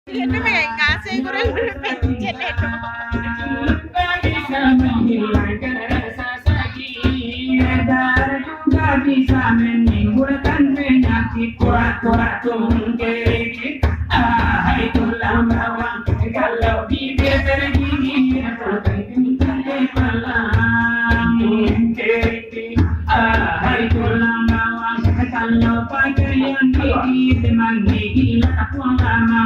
Ini may ngasih kurang jenet. Bisa menimbulkan penyakit kuat-kuat tungkir. Itulah bawang kalau bibir tergigit sampai malam tungkir. Itulah bawang kalau pakaian gigit memang gigit pulang lama.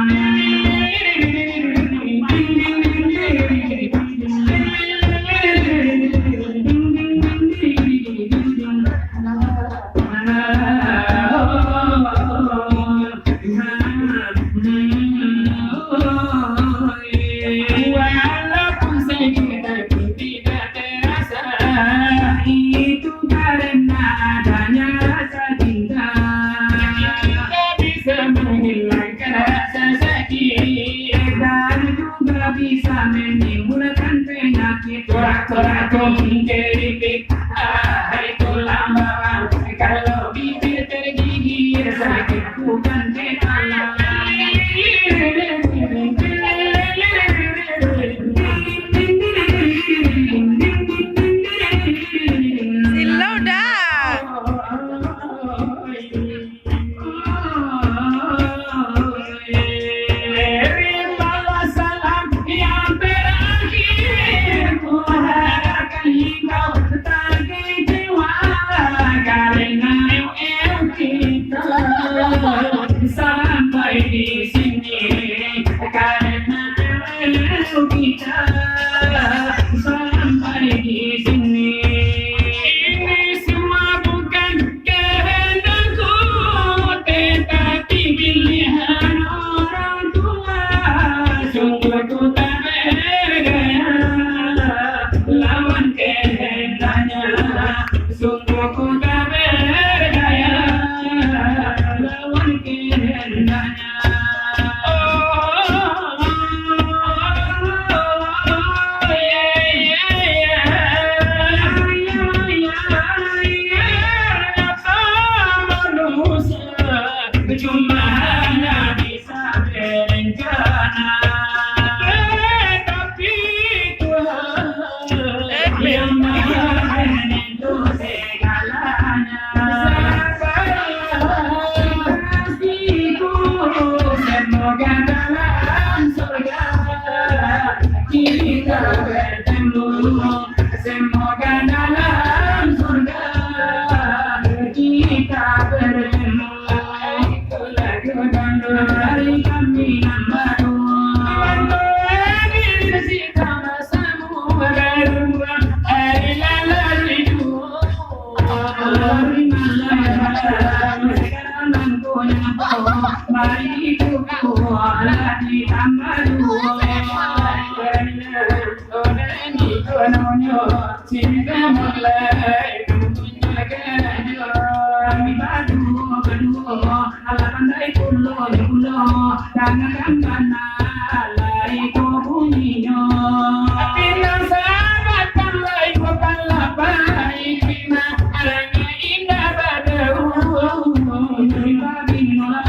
Itu karena adanya rasa cinta. Kita bisa menghilangkan rasa sakit dan juga bisa menimbulkan penyakit. Torak-torak menggigit. Itulah bawang kalau bibir tergigit sakit bukan kepala. Silau dah. Terimalah salam yang terakhir. Kuharapkan engkau tak kecewa karena kita sampai di sini karena kita sampai di sini. Ini semua bukan kehendakku, tetapi pilihan orang tua. Sungguh ku tak berdaya lawan kehendaknya. Sungguh ku tak berdaya lawan kehendaknya. Cuma hanya bisa berencana, tetapi Tuhan yang maha menentukan segalanya. Sabarlah kasihku, semoga dalam surga kita bertemu. Semoga dalam surga kita bertemu. Dari kami baru kita bersama berdua. Mari ditambah dua. Cinta mulai kami berdua ala pandai kulo tangan mana lai ko bunyinya. Pinang sahabat pandai ko palapai bina alangnya indah badau.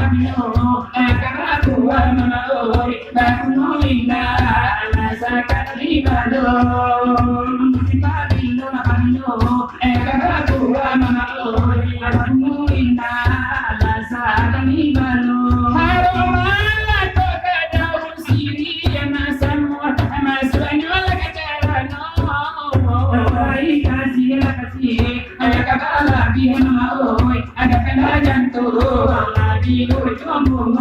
Bino karaku amaloi bakuno indah alasakan ribado. Bino karaku amaloi bakuno indah alasakan ribado. Harumala toka daun siri masamwa maswanyola kacarano. Baik kasih ada kepala bihan maoi ada kena jantung lagi ujung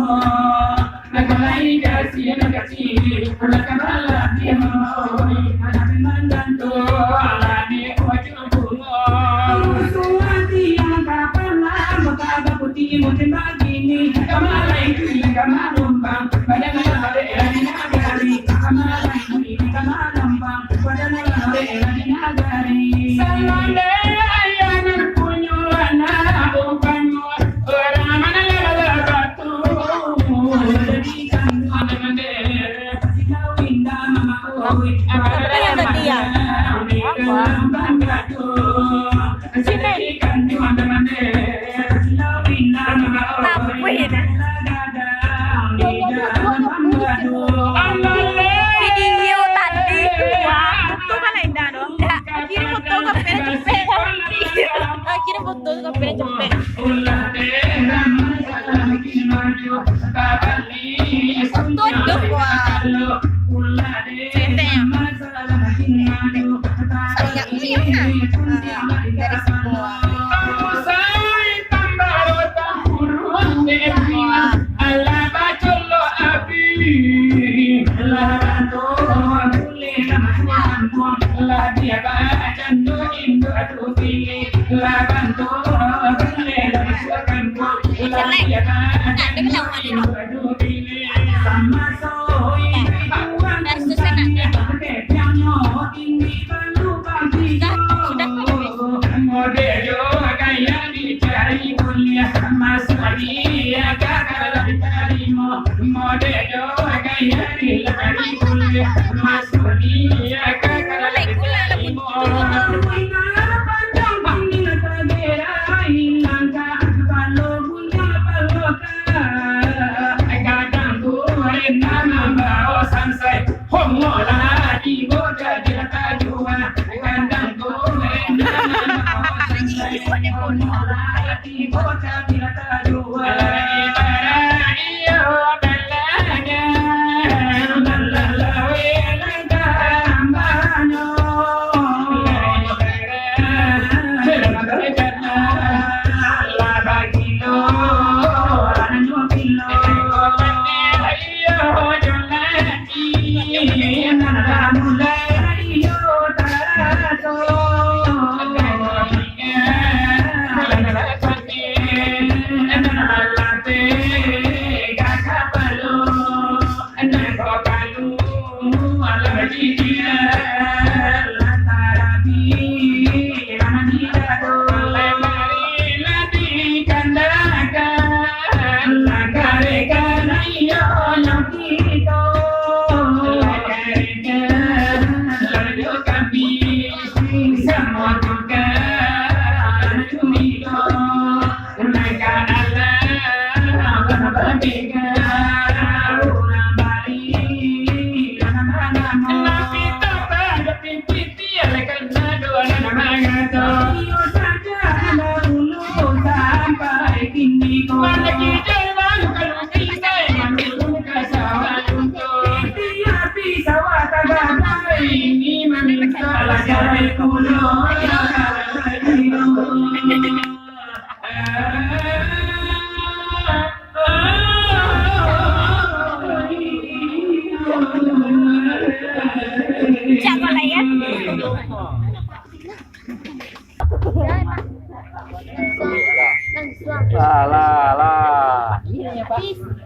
ada lain kasih ada kepala bihan maoi ada kena jantung lagi ujung suati yang kepala maka putih musim begini kemana itu kemana numpang badan ada di nagari kemana itu kemana numpang badan ada di nagari. Salande ayana punyo anak bukan orang mana lala batu. Jadi kan ada mandiri kasih kau indah mama oi. sampai cepet. Tunduk wah. Sayang dari semua. Jangan lah ya. Lah lah lah.